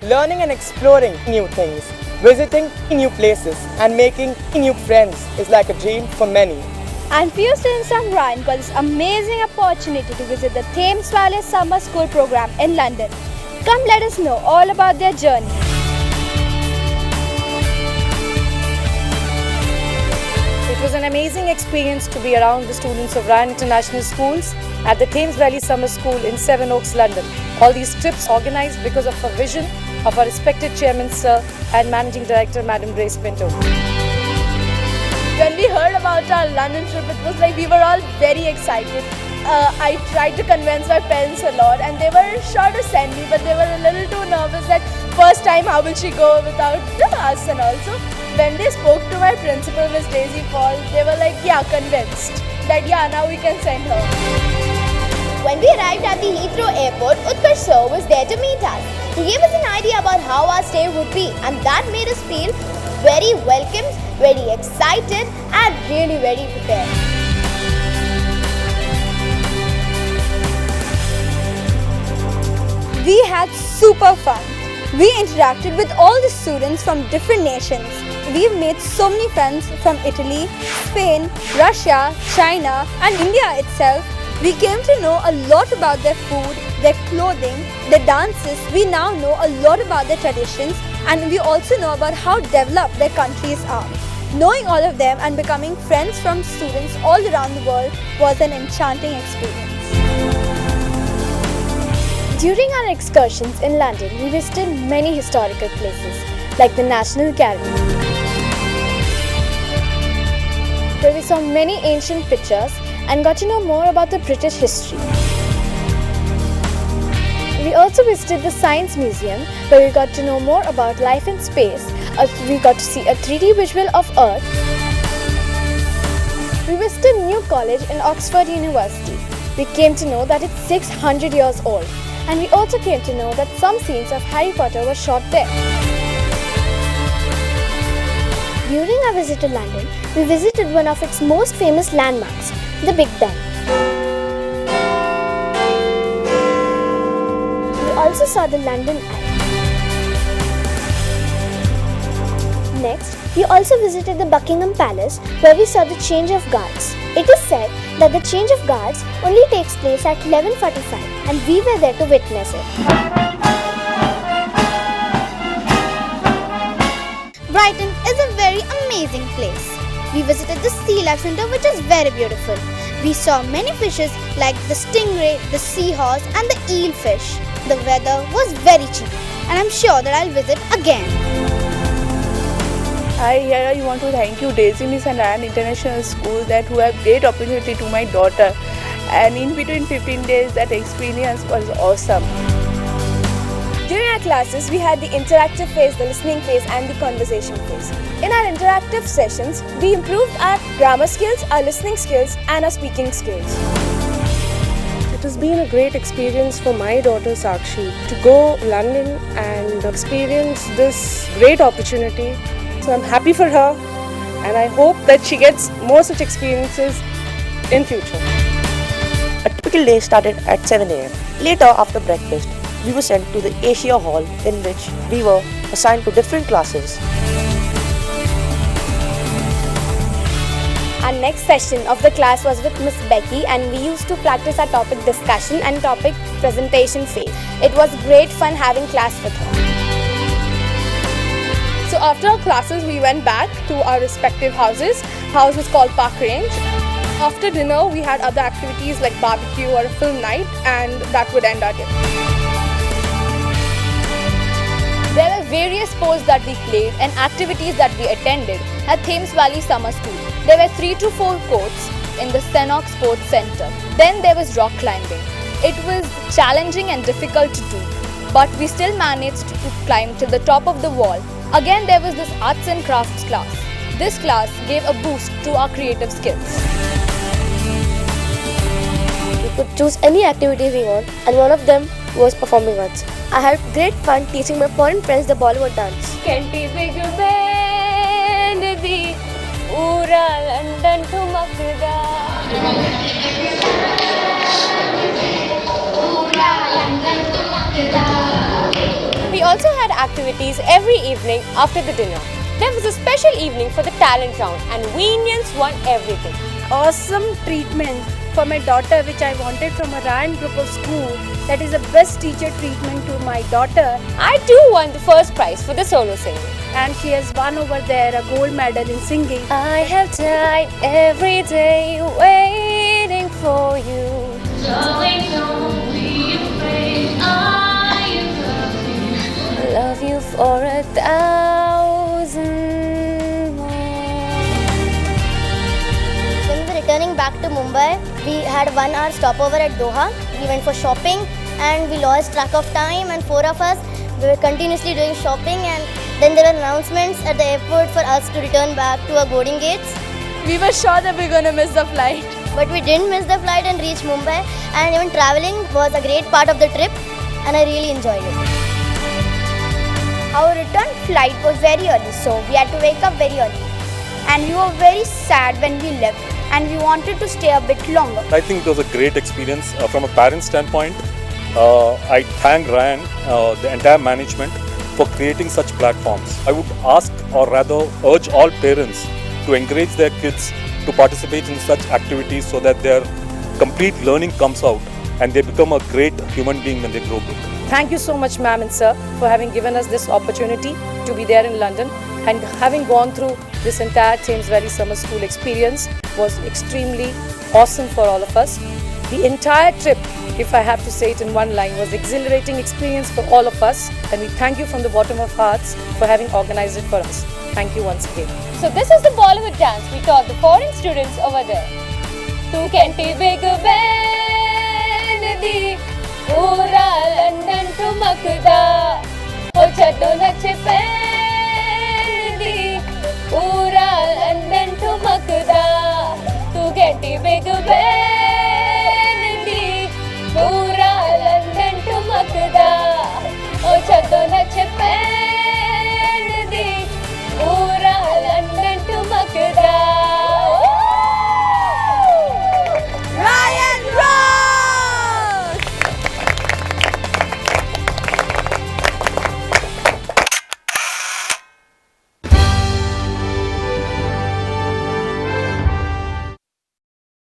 Learning and exploring new things, visiting new places and making new friends is like a dream for many. And few students from Ryan got this amazing opportunity to visit the Thames Valley Summer School program in London. Come let us know all about their journey. It was an amazing experience to be around the students of Ryan International Schools at the Thames Valley Summer School in Sevenoaks, London. All these trips organized because of a vision of our respected Chairman Sir and Managing Director Madam Grace Pinto. When we heard about our London trip, it was like we were all very excited. I tried to convince my parents a lot and they were sure to send me, but they were a little too nervous that first time how will she go without us. And also when they spoke to my principal, Miss Daisy Paul, they were like, yeah, convinced that yeah, now we can send her. When we arrived at the Heathrow Airport, Utkarsh sir was there to meet us. He gave us an idea about how our stay would be and that made us feel very welcomed, very excited and really very prepared. We had super fun. We interacted with all the students from different nations. We've made so many friends from Italy, Spain, Russia, China and India itself. We came to know a lot about their food, their clothing, their dances. We now know a lot about their traditions and we also know about how developed their countries are. Knowing all of them and becoming friends from students all around the world was an enchanting experience. During our excursions in London, we visited many historical places like the National Gallery, where we saw many ancient pictures and got to know more about the British history. We also visited the Science Museum, where we got to know more about life in space. We got to see a 3D visual of Earth. We visited New College in Oxford University. We came to know that it's 600 years old. And we also came to know that some scenes of Harry Potter were shot there. During our visit to London, we visited one of its most famous landmarks, the Big Ben. We also saw the London Eye. Next, we also visited the Buckingham Palace, where we saw the change of guards. It is said that the change of guards only takes place at 11:45 and we were there to witness it. Brighton is a very amazing place. We visited the Sea Life Centre, which is very beautiful. We saw many fishes like the stingray, the seahorse and the eelfish. The weather was very cheap and I'm sure that I'll visit again. I want to thank you Daisy Miss and Ryan International School that who have great opportunity to my daughter, and in between 15 days that experience was awesome. During our classes, we had the interactive phase, the listening phase and the conversation phase. In our interactive sessions, we improved our grammar skills, our listening skills and our speaking skills. It has been a great experience for my daughter Sakshi to go to London and experience this great opportunity. So I'm happy for her and I hope that she gets more such experiences in future. A typical day started at 7 a.m. Later, after breakfast, we were sent to the Asia Hall in which we were assigned to different classes. Our next session of the class was with Miss Becky and we used to practice our topic discussion and topic presentation phase. It was great fun having class with her. So after our classes, we went back to our respective houses. House was called Park Range. After dinner, we had other activities like barbecue or a film night, and that would end our day. There were various sports that we played and activities that we attended at Thames Valley Summer School. There were 3 to 4 courts in the Senok Sports Centre. Then there was rock climbing. It was challenging and difficult to do, but we still managed to climb to the top of the wall. Again, there was this arts and crafts class. This class gave a boost to our creative skills. We could choose any activity we want and one of them was performing arts. I had great fun teaching my foreign friends the Bollywood dance. Kenti big band di ura London thumakda. We also had activities every evening after the dinner. There was a special evening for the talent round and we Indians won everything. Awesome treatment for my daughter which I wanted from a Ryan group of school. That is the best teacher treatment to my daughter, I too won the first prize for the solo singing. and she has won over there a gold medal in singing. I have died every day waiting for you. Darling, don't be afraid. I love you. Love you for 1,000 more. When we were returning back to Mumbai, we had 1 hour stopover at Doha. We went for shopping and we lost track of time, and 4 of us, we were continuously doing shopping, and then there were announcements at the airport for us to return back to our boarding gates. We were sure that we were going to miss the flight. But we didn't miss the flight and reached Mumbai, and even traveling was a great part of the trip, and I really enjoyed it. Our return flight was very early, so we had to wake up very early. And we were very sad when we left, and we wanted to stay a bit longer. I think it was a great experience from a parent standpoint. I thank Ryan, the entire management, for creating such platforms. I would ask, or rather urge all parents to encourage their kids to participate in such activities so that their complete learning comes out and they become a great human being when they grow big. Thank you so much, ma'am and sir, for having given us this opportunity to be there in London, and having gone through this entire Thames Valley Summer School experience was extremely awesome for all of us. The entire trip, if I have to say it in one line, was exhilarating experience for all of us, and we thank you from the bottom of hearts for having organized it for us. Thank you once again. So this is the Bollywood dance we taught the foreign students over there. Tu kenti big band di pura London tumakda, ho chado nache